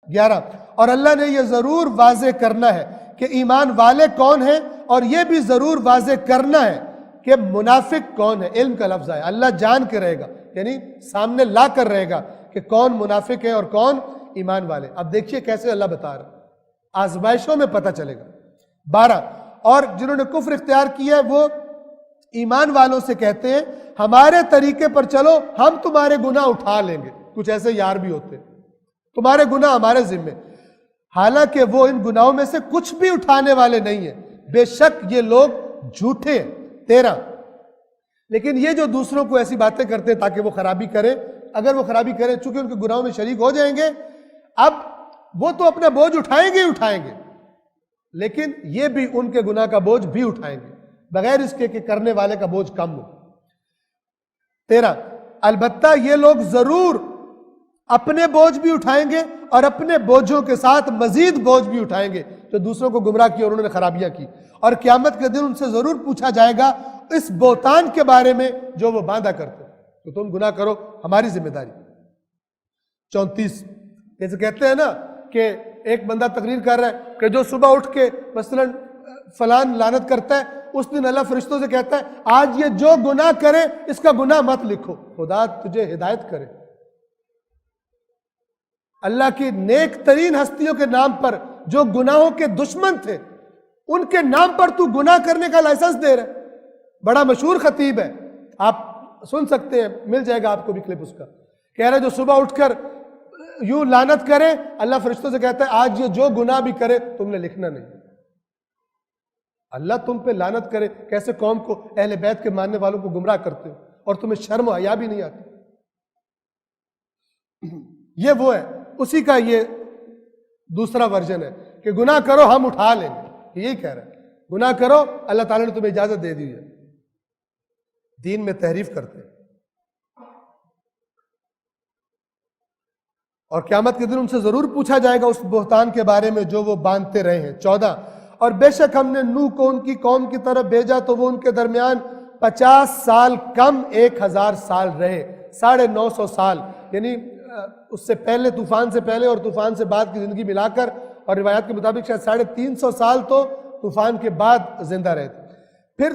11 اور اللہ نے یہ ضرور واضح کرنا ہے کہ ایمان والے کون ہیں، اور یہ بھی ضرور واضح کرنا ہے کہ منافق کون ہے۔ علم کا لفظ ہے، اللہ جان کے رہے گا، یعنی سامنے لا کر رہے گا کہ کون منافق ہے اور کون ایمان والے۔ اب دیکھیے کیسے اللہ بتا رہا ہے، آزمائشوں میں پتہ چلے گا۔ 12 اور جنہوں نے کفر اختیار کیا ہے وہ ایمان والوں سے کہتے ہیں ہمارے طریقے پر چلو، ہم تمہارے گناہ اٹھا لیں گے۔ کچھ ایسے یار بھی ہوتے ہیں، تمہارے گناہ ہمارے ذمے، حالانکہ وہ ان گناہوں میں سے کچھ بھی اٹھانے والے نہیں ہیں، بے شک یہ لوگ جھوٹے ہیں۔ 13 لیکن یہ جو دوسروں کو ایسی باتیں کرتے ہیں تاکہ وہ خرابی کریں، اگر وہ خرابی کریں چونکہ ان کے گناہوں میں شریک ہو جائیں گے، اب وہ تو اپنا بوجھ اٹھائیں گے ہی اٹھائیں گے، لیکن یہ بھی ان کے گناہ کا بوجھ بھی اٹھائیں گے بغیر اس کے کہ کرنے والے کا بوجھ کم ہو۔ 13 البتہ یہ لوگ ضرور اپنے بوجھ بھی اٹھائیں گے اور اپنے بوجھوں کے ساتھ مزید بوجھ بھی اٹھائیں گے جو دوسروں کو گمراہ کیا اور انہوں نے خرابیاں کی، اور قیامت کے دن ان سے ضرور پوچھا جائے گا اس بہتان کے بارے میں جو وہ باندھا کرتے، تو تم گناہ کرو ہماری ذمہ داری۔ 34 جیسے کہتے ہیں نا کہ ایک بندہ تقریر کر رہا ہے کہ جو صبح اٹھ کے مثلا فلان لعنت کرتا ہے، اس دن اللہ فرشتوں سے کہتا ہے آج یہ جو گناہ کرے اس کا گناہ مت لکھو، خدا تجھے ہدایت کرے۔ اللہ کی نیک ترین ہستیوں کے نام پر جو گناہوں کے دشمن تھے ان کے نام پر تو گناہ کرنے کا لائسنس دے رہا ہے۔ بڑا مشہور خطیب ہے، آپ سن سکتے ہیں، مل جائے گا آپ کو بھی کلپ اس کا، کہہ رہا ہے جو صبح اٹھ کر یوں لعنت کرے اللہ فرشتوں سے کہتا ہے آج یہ جو گناہ بھی کرے تم نے لکھنا نہیں۔ اللہ تم پہ لعنت کرے، کیسے قوم کو اہل بیت کے ماننے والوں کو گمراہ کرتے ہو اور تمہیں شرم و حیا بھی نہیں آتی۔ یہ وہ ہے، اسی کا یہ دوسرا ورژن ہے کہ گناہ کرو ہم اٹھا لیں گے، یہی کہہ رہا ہے گناہ کرو، اللہ تعالیٰ نے تمہیں اجازت دے دی ہے۔ دین میں تحریف کرتے ہیں اور قیامت کے دن ان سے ضرور پوچھا جائے گا اس بہتان کے بارے میں جو وہ باندھتے رہے ہیں۔ 14 اور بے شک ہم نے نوح کو ان کی قوم کی طرف بھیجا تو وہ ان کے درمیان 50 سال کم 1000 سال رہے، 950 سال، یعنی اس سے پہلے طوفان سے پہلے اور طوفان سے بعد کی زندگی ملا کر، اور روایات کے مطابق شاید 350 سال تو طوفان کے بعد زندہ رہے تھے۔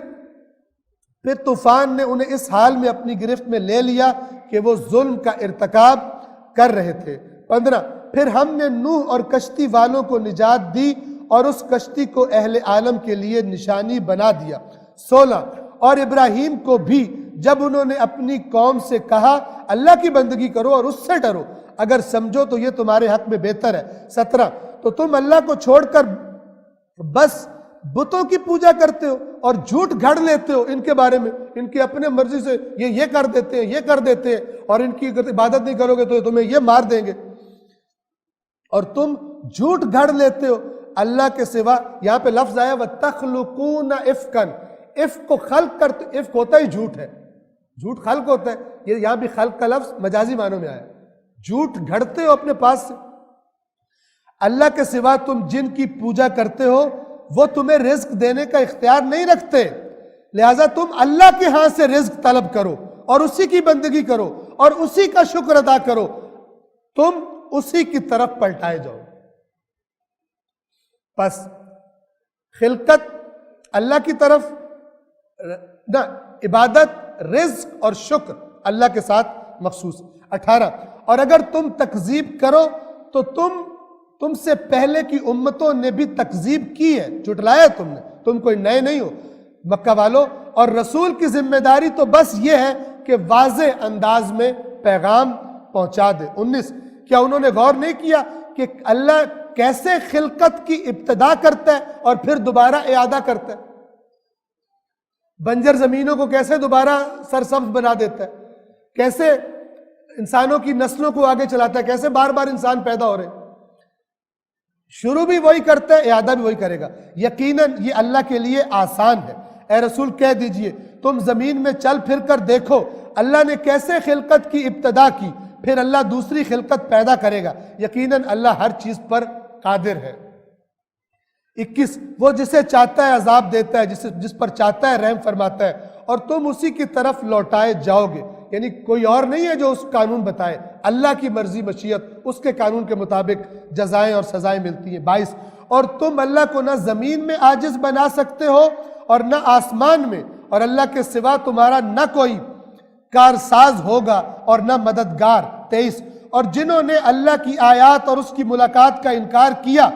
پھر طوفان نے انہیں اس حال میں اپنی گرفت میں لے لیا کہ وہ ظلم کا ارتکاب کر رہے تھے۔ 15 پھر ہم نے نوح اور کشتی والوں کو نجات دی اور اس کشتی کو اہل عالم کے لیے نشانی بنا دیا۔ 16 اور ابراہیم کو بھی جب انہوں نے اپنی قوم سے کہا اللہ کی بندگی کرو اور اس سے ڈرو، اگر سمجھو تو یہ تمہارے حق میں بہتر ہے۔ 17 تو تم اللہ کو چھوڑ کر بس بتوں کی پوجا کرتے ہو اور جھوٹ گھڑ لیتے ہو ان کے بارے میں، ان کی اپنے مرضی سے یہ کر دیتے ہیں، یہ کر دیتے ہیں، اور ان کی اگر عبادت نہیں کرو گے تو تمہیں یہ مار دیں گے، اور تم جھوٹ گھڑ لیتے ہو اللہ کے سوا۔ یہاں پہ لفظ آیا وَتَخْلُقُونَ إِفْكًا، افک کو خلق کرتے، افک ہوتا ہی جھوٹ ہے، جھوٹ خلق ہوتا ہے، یہ یہاں بھی خلق کا لفظ مجازی معنوں میں آیا، جھوٹ گھڑتے ہو اپنے پاس سے۔ اللہ کے سوا تم جن کی پوجا کرتے ہو وہ تمہیں رزق دینے کا اختیار نہیں رکھتے، لہٰذا تم اللہ کے ہاں سے رزق طلب کرو اور اسی کی بندگی کرو اور اسی کا شکر ادا کرو، تم اسی کی طرف پلٹائے جاؤ۔ پس خلقت اللہ کی طرف نہ، عبادت، رزق اور شکر اللہ کے ساتھ مخصوص۔ 18 اور اگر تم تکذیب کرو تو تم سے پہلے کی امتوں نے بھی تکذیب کی ہے، جھٹلایا تم نے، تم کوئی نئے نہیں ہو مکہ والو، اور رسول کی ذمہ داری تو بس یہ ہے کہ واضح انداز میں پیغام پہنچا دے۔ 19 کیا انہوں نے غور نہیں کیا کہ اللہ کیسے خلقت کی ابتدا کرتا ہے اور پھر دوبارہ اعادہ کرتا ہے، بنجر زمینوں کو کیسے دوبارہ سرسبز بنا دیتا ہے، کیسے انسانوں کی نسلوں کو آگے چلاتا ہے، کیسے بار بار انسان پیدا ہو رہے ہیں، شروع بھی وہی کرتا ہے، اعادہ بھی وہی کرے گا۔ یقیناً یہ اللہ کے لیے آسان ہے۔ اے رسول کہہ دیجئے تم زمین میں چل پھر کر دیکھو اللہ نے کیسے خلقت کی ابتدا کی، پھر اللہ دوسری خلقت پیدا کرے گا، یقیناً اللہ ہر چیز پر قادر ہے۔ 21 وہ جسے چاہتا ہے عذاب دیتا ہے، جس پر چاہتا ہے رحم فرماتا ہے، اور تم اسی کی طرف لوٹائے جاؤ گے، یعنی کوئی اور نہیں ہے جو اس قانون بتائے، اللہ کی مرضی مشیت، اس کے قانون کے مطابق جزائیں اور سزائیں ملتی ہیں۔ 22 اور تم اللہ کو نہ زمین میں عاجز بنا سکتے ہو اور نہ آسمان میں، اور اللہ کے سوا تمہارا نہ کوئی کارساز ہوگا اور نہ مددگار۔ 23 اور جنہوں نے اللہ کی آیات اور اس کی ملاقات کا انکار کیا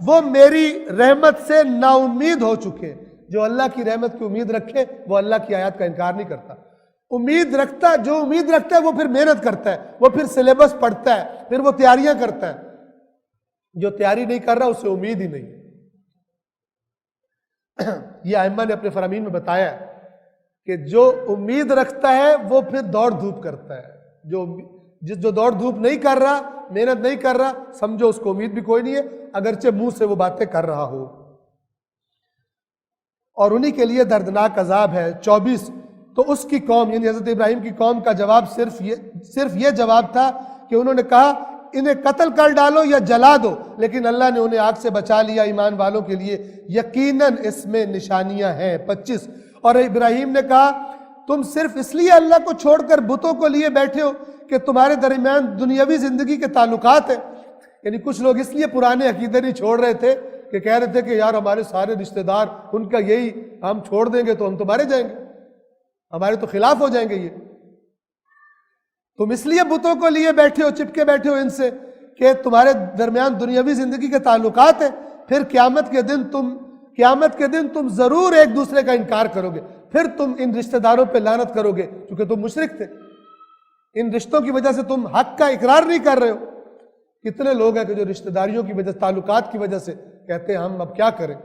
وہ میری رحمت سے نا امید ہو چکے۔ جو اللہ کی رحمت کی امید رکھے وہ اللہ کی آیات کا انکار نہیں کرتا۔ امید رکھتا، جو امید رکھتا ہے وہ پھر محنت کرتا ہے، وہ پھر سلیبس پڑھتا ہے، پھر وہ تیاریاں کرتا ہے۔ جو تیاری نہیں کر رہا اسے امید ہی نہیں۔ یہ ائمہ نے اپنے فرامین میں بتایا ہے کہ جو امید رکھتا ہے وہ پھر دوڑ دھوپ کرتا ہے۔ جو دوڑ دھوپ نہیں کر رہا، محنت نہیں کر رہا، سمجھو اس کو امید بھی کوئی نہیں ہے، اگرچہ منہ سے وہ باتیں کر رہا ہو۔ اور انہی کے لیے دردناک عذاب ہے۔ 24 تو اس کی قوم یعنی حضرت ابراہیم کی قوم کا جواب صرف یہ جواب تھا کہ انہوں نے کہا انہیں قتل کر ڈالو یا جلا دو، لیکن اللہ نے انہیں آگ سے بچا لیا۔ ایمان والوں کے لیے یقیناً اس میں نشانیاں ہیں۔ 25 اور ابراہیم نے کہا تم صرف اس لیے اللہ کو چھوڑ کر بتوں کو لیے بیٹھے ہو کہ تمہارے درمیان دنیاوی زندگی کے تعلقات ہیں۔ یعنی کچھ لوگ اس لیے پرانے عقیدے نہیں چھوڑ رہے تھے کہ کہہ رہے تھے کہ یار ہمارے سارے رشتہ دار ان کا یہی، ہم چھوڑ دیں گے تو ہم تو مارے جائیں گے، ہمارے تو خلاف ہو جائیں گے۔ یہ تم اس لیے بتوں کو لیے بیٹھے ہو، چپکے بیٹھے ہو ان سے کہ تمہارے درمیان دنیاوی زندگی کے تعلقات ہیں، پھر قیامت کے دن تم ضرور ایک دوسرے کا انکار کرو گے، پھر تم ان رشتہ داروں پہ لعنت کرو گے کیونکہ تم مشرک تھے۔ ان رشتوں کی وجہ سے تم حق کا اقرار نہیں کر رہے ہو۔ کتنے لوگ ہیں کہ جو رشتہ داریوں کی وجہ، تعلقات کی وجہ سے کہتے ہیں ہم اب کیا کریں،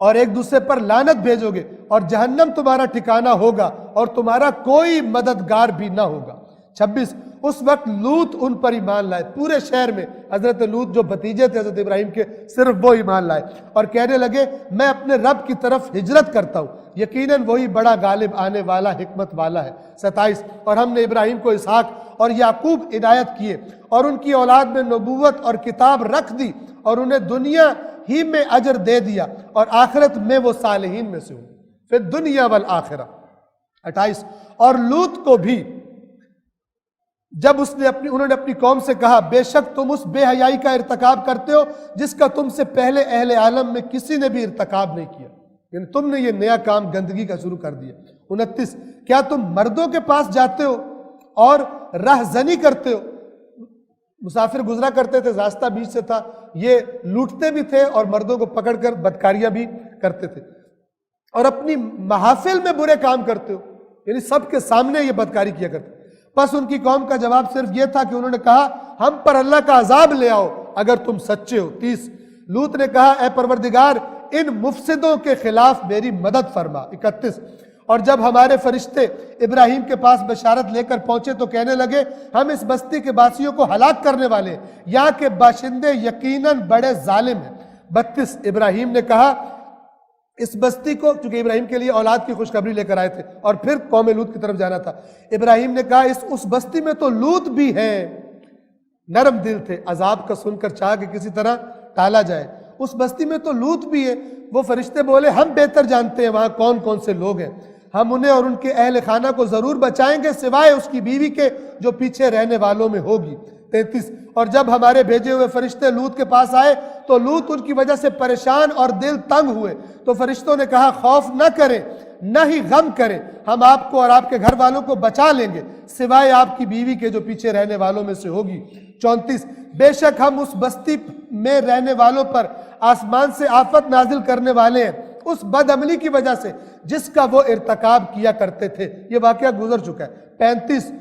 اور ایک دوسرے پر لعنت بھیجو گے، اور جہنم تمہارا ٹھکانہ ہوگا اور تمہارا کوئی مددگار بھی نہ ہوگا۔ 26 اس وقت لوط ان پر ایمان لائے، پورے شہر میں حضرت لوط جو بھتیجے تھے حضرت ابراہیم کے، صرف وہ ایمان لائے اور کہنے لگے میں اپنے رب کی طرف ہجرت کرتا ہوں، یقیناً وہی بڑا غالب آنے والا حکمت والا ہے۔ 27 اور ہم نے ابراہیم کو اسحاق اور یعقوب عنایت کیے اور ان کی اولاد میں نبوت اور کتاب رکھ دی اور انہیں دنیا ہی میں اجر دے دیا اور آخرت میں وہ صالحین میں سے ہوں، پھر دنیا والآخرہ۔ 28 اور لوط کو بھی جب انہوں نے اپنی قوم سے کہا بے شک تم اس بے حیائی کا ارتکاب کرتے ہو جس کا تم سے پہلے اہل عالم میں کسی نے بھی ارتکاب نہیں کیا، یعنی تم نے یہ نیا کام گندگی کا شروع کر دیا۔ 29 کیا تم مردوں کے پاس جاتے ہو اور راہ زنی کرتے ہو؟ مسافر گزرا کرتے تھے، راستہ بیچ سے تھا، یہ لوٹتے بھی تھے اور مردوں کو پکڑ کر بدکاریاں بھی کرتے تھے، اور اپنی محافل میں برے کام کرتے ہو، یعنی سب کے سامنے یہ بدکاری کیا کرتے۔ بس ان کی قوم کا جواب صرف یہ تھا کہ انہوں نے کہا ہم پر اللہ کا عذاب لے آؤ اگر تم سچے ہو۔ 30 لوط نے کہا اے پروردگار ان مفسدوں کے خلاف میری مدد فرما۔ 31 اور جب ہمارے فرشتے ابراہیم کے پاس بشارت لے کر پہنچے تو کہنے لگے ہم اس بستی کے باسیوں کو ہلاک کرنے والے ہیں، یہاں کے باشندے یقیناً بڑے ظالم ہیں۔ 32 ابراہیم نے کہا اس بستی کو، چونکہ ابراہیم کے لیے اولاد کی خوشخبری لے کر آئے تھے اور پھر قوم لوط کی طرف جانا تھا، ابراہیم نے کہا اس بستی میں تو لوط بھی ہیں، نرم دل تھے، عذاب کا سن کر چاہا کہ کسی طرح ٹالا جائے، اس بستی میں تو لوط بھی ہے۔ وہ فرشتے بولے ہم بہتر جانتے ہیں وہاں کون کون سے لوگ ہیں، ہم انہیں اور ان کے اہل خانہ کو ضرور بچائیں گے سوائے اس کی بیوی کے جو پیچھے رہنے والوں میں ہوگی۔ 33 اور جب ہمارے بھیجے ہوئے فرشتے لوط کے پاس آئے تو لوط ان کی وجہ سے پریشان اور دل تنگ ہوئے، تو فرشتوں نے کہا خوف نہ کریں نہ ہی غم کریں، ہم آپ کو اور آپ کے گھر والوں کو بچا لیں گے سوائے آپ کی بیوی کے جو پیچھے رہنے والوں میں سے ہوگی۔ 34 بے شک ہم اس بستی میں رہنے والوں پر آسمان سے آفت نازل کرنے والے ہیں اس بد عملی کی وجہ سے جس کا وہ ارتکاب کیا کرتے تھے، یہ واقعہ گزر چکا ہے۔ 35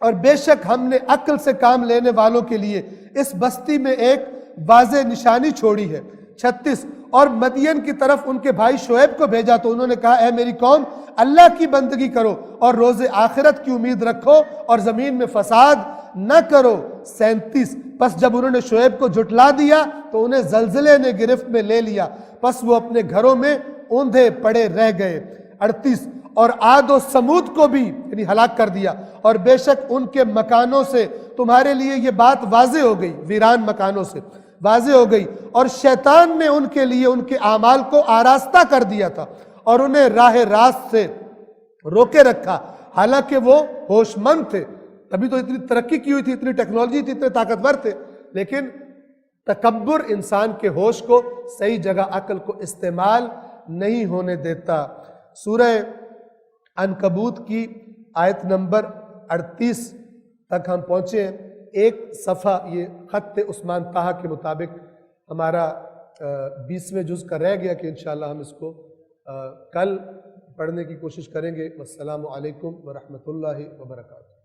اور بے شک ہم نے عقل سے کام لینے والوں کے لیے اس بستی میں ایک واضح نشانی چھوڑی ہے۔ 36 اور مدین کی طرف ان کے بھائی شعیب کو بھیجا تو انہوں نے کہا اے میری قوم اللہ کی بندگی کرو اور روز آخرت کی امید رکھو اور زمین میں فساد نہ کرو۔ 37 پس جب انہوں نے شعیب کو جھٹلا دیا تو انہیں زلزلے نے گرفت میں لے لیا، پس وہ اپنے گھروں میں اوندھے پڑے رہ گئے۔ 38 اور عاد و سمود کو بھی یعنی ہلاک کر دیا، اور بے شک ان کے مکانوں سے تمہارے لیے یہ بات واضح ہو گئی، ویران مکانوں سے واضح ہو گئی، اور شیطان نے ان کے لیے ان کے اعمال کو آراستہ کر دیا تھا اور انہیں راہ راست سے روکے رکھا حالانکہ وہ ہوش مند تھے، تبھی تو اتنی ترقی کی ہوئی تھی، اتنی ٹیکنالوجی تھی، اتنے طاقتور تھے، لیکن تکبر انسان کے ہوش کو صحیح جگہ عقل کو استعمال نہیں ہونے دیتا۔ سورہ عنکبوت کی آیت نمبر 38 تک ہم پہنچے ہیں۔ ایک صفحہ یہ خط عثمان طہ کے مطابق ہمارا 20ویں جز کا رہ گیا کہ انشاءاللہ ہم اس کو کل پڑھنے کی کوشش کریں گے۔ والسلام علیکم ورحمۃ اللہ وبرکاتہ۔